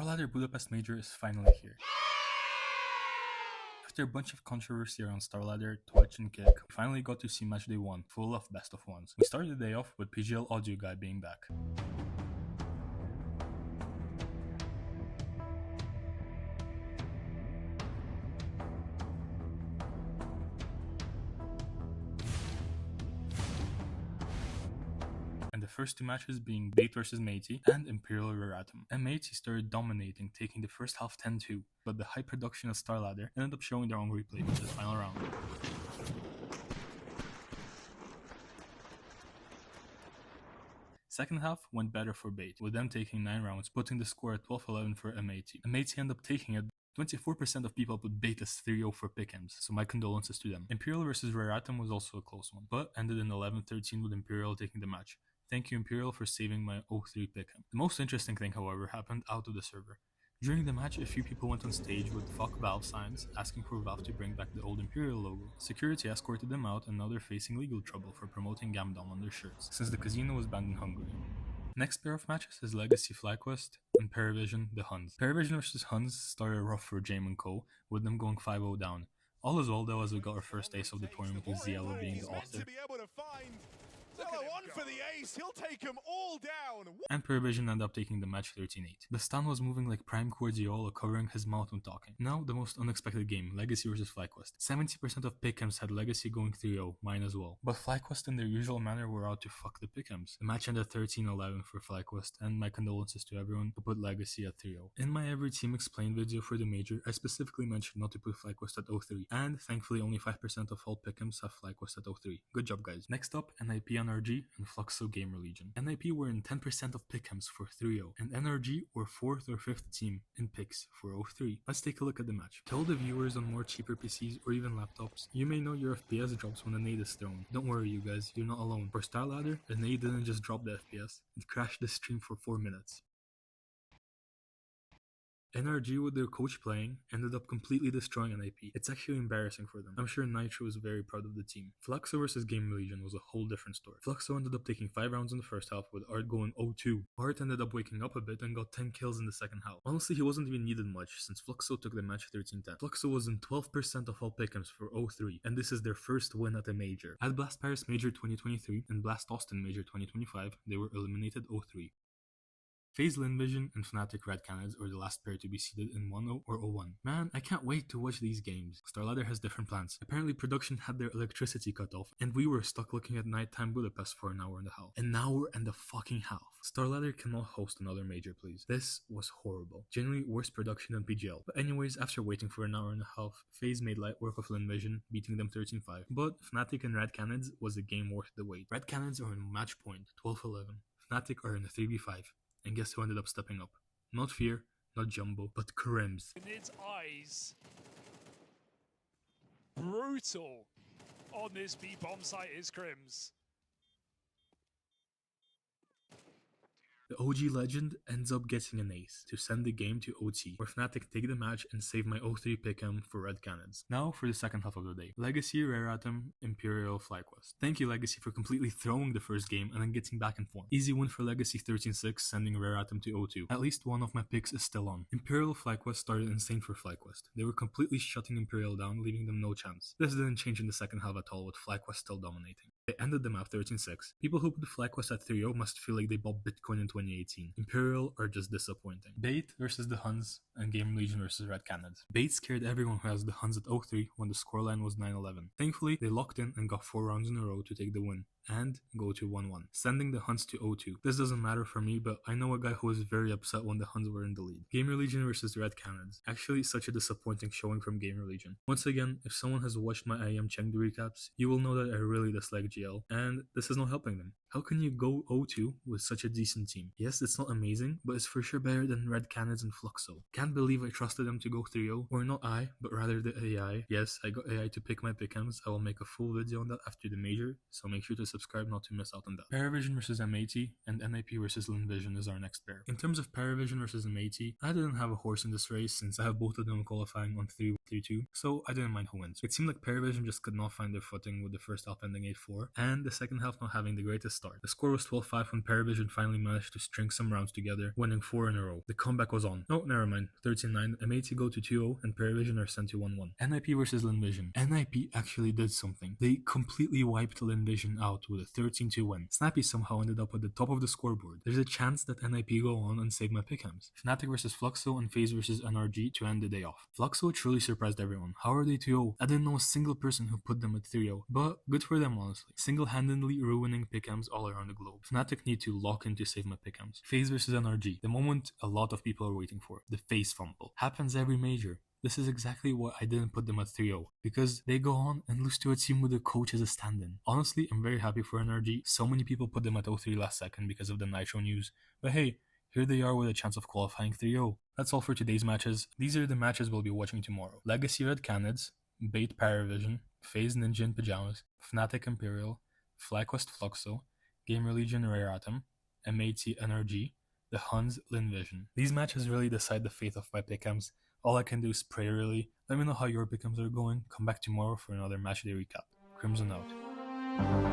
Starladder Budapest Major is finally here. After a bunch of controversy around Starladder, Twitch, and Kick, we finally got to see match day 1, full of best of ones. We started the day off with PGL Audio Guy being back. And the first two matches being Bait vs Matey and Imperial Reratum. And Matey started dominating, taking the first half 10-2, but the high production of Starladder ended up showing their own replay for the final round. Second half went better for Bait, with them taking 9 rounds, putting the score at 12-11 for Matey. And Matey ended up taking it. 24% of people put Bait as 3-0 for pick'ems, so my condolences to them. Imperial vs Reratum was also a close one, but ended in 11-13 with Imperial taking the match. Thank you Imperial for saving my 0-3 pick'em. The most interesting thing, however, happened out of the server. During the match, a few people went on stage with "fuck Valve" signs, asking for Valve to bring back the old Imperial logo. Security escorted them out, and now they're facing legal trouble for promoting Gamdom on their shirts, since the casino was banned in Hungary. Next pair of matches is Legacy FlyQuest and Paravision the Huns. Paravision vs Huns started rough for Jame and Co, with them going 5-0 down. All is well though, as we got our first ace of the tournament with Ziello being the author. On for the ace, he'll take them all down. And Paravision ended up taking the match 13-8. The stun was moving like Prime Cordiolo, covering his mouth when talking. Now the most unexpected game, Legacy vs FlyQuest. 70% of pick'ems had Legacy going 3-0, mine as well. But FlyQuest in their usual manner were out to fuck the pick'ems. The match ended 13-11 for FlyQuest, and my condolences to everyone who put Legacy at 3-0. In my Every Team Explained video for the Major, I specifically mentioned not to put FlyQuest at 0-3, and thankfully only 5% of all pick'ems have FlyQuest at 0-3. Good job guys. Next up, NIP NRG and Fluxo Gamer Legion. NIP were in 10% of pick'ems for 3-0, and NRG were 4th or 5th team in picks for 0-3. Let's take a look at the match. Tell the viewers on more cheaper PCs or even laptops, you may know your FPS drops when a nade is thrown. Don't worry you guys, you're not alone. For Starladder, the nade didn't just drop the FPS, it crashed the stream for 4 minutes. NRG, with their coach playing, ended up completely destroying NIP. It's actually embarrassing for them. I'm sure Nitro is very proud of the team. Fluxo vs Gamer Legion was a whole different story. Fluxo ended up taking 5 rounds in the first half, with Art going 0-2. Art ended up waking up a bit and got 10 kills in the second half. Honestly, he wasn't even needed much, since Fluxo took the match 13-10. Fluxo was in 12% of all pick'ems for 0-3, and this is their first win at a major. At Blast Paris Major 2023 and Blast Austin Major 2025, they were eliminated 0-3. FaZe Linvision and Fnatic Red Canids are the last pair to be seeded in 1-0 or 0-1. Man, I can't wait to watch these games. Starladder has different plans. Apparently production had their electricity cut off, and we were stuck looking at nighttime Budapest for an hour and a half. And now we're in the fucking half. Starladder cannot host another major, please. This was horrible. Genuinely worse production than PGL. But anyways, after waiting for an hour and a half, FaZe made light work of Linvision, beating them 13-5. But Fnatic and Red Canids was a game worth the wait. Red Canids are in match point, 12-11. Fnatic are in a 3v5. And guess who ended up stepping up? Not Fear, not Jumbo, but Krims. In its eyes, brutal on this B-bomb site is Krims. The OG legend ends up getting an ace to send the game to OT, where Fnatic take the match and save my 0-3 pick'em for Red Canids. Now for the second half of the day. Legacy, Reratum, Imperial, FlyQuest. Thank you Legacy for completely throwing the first game and then getting back in form. Easy win for Legacy 13-6, sending Reratum to 0-2. At least one of my picks is still on. Imperial FlyQuest started insane for FlyQuest. They were completely shutting Imperial down, leaving them no chance. This didn't change in the second half at all, with FlyQuest still dominating. They ended the map 13-6. People who put FlyQuest at 3-0 must feel like they bought Bitcoin in 2018. Imperial are just disappointing. Bait versus the Huns and Game Legion versus Red Canids. Bait scared everyone who has the Huns at 0-3 when the scoreline was 9-11. Thankfully, they locked in and got 4 rounds in a row to take the win and go to 1-1, sending the Huns to 0-2. This doesn't matter for me, but I know a guy who was very upset when the Huns were in the lead. Gamer Legion versus Red Canids. Actually, such a disappointing showing from Gamer Legion. Once again, if someone has watched my IM Chengdu recaps, you will know that I really dislike GL, and this is not helping them. How can you go 0-2 with such a decent team? Yes, it's not amazing, but it's for sure better than Red Canids and Fluxo. Can't believe I trusted them to go 3-0, or not I, but rather the AI. Yes, I got AI to pick my pick'ems. I will make a full video on that after the major, so make sure to subscribe not to miss out on that. Paravision versus M80 and NIP versus Linvision is our next pair. In terms of Paravision versus M80, I didn't have a horse in this race since I have both of them qualifying on 3 3-2, so I didn't mind who wins. It seemed like Paravision just could not find their footing with the first half ending 8-4, and the second half not having the greatest start. The score was 12-5 when Paravision finally managed to string some rounds together, winning 4 in a row. The comeback was on. Oh, never mind. 13-9, M80 go to 2-0, and Paravision are sent to 1-1. NIP versus Linvision. NIP actually did something. They completely wiped Linvision out with a 13-2 win. Snappy somehow ended up at the top of the scoreboard. There's a chance that NIP go on and save my pick'ems. Fnatic versus Fluxo and FaZe versus NRG to end the day off. Fluxo truly surprised everyone. How are they 2-0? I didn't know a single person who put them at 3-0, but good for them honestly. Single-handedly ruining pick'ems all around the globe. Fnatic need to lock in to save my pick'ems. FaZe versus NRG. The moment a lot of people are waiting for. The FaZe fumble. Happens every major. This is exactly why I didn't put them at 3-0, because they go on and lose to a team with a coach as a stand-in. Honestly, I'm very happy for NRG. So many people put them at 0-3 last second because of the Nitro news, but hey, here they are with a chance of qualifying 3-0. That's all for today's matches. These are the matches we'll be watching tomorrow. Legacy Red Canids, Bait Paravision, FaZe Ninja in Pajamas, Fnatic Imperial, FlyQuest Fluxo, Gamer Legion Rare Atom, M80 NRG, the Huns Linvision. These matches really decide the fate of my pick'ems. All I can do is pray really. Let me know how your pick'ems are going. Come back tomorrow for another matchday recap. Crimson out.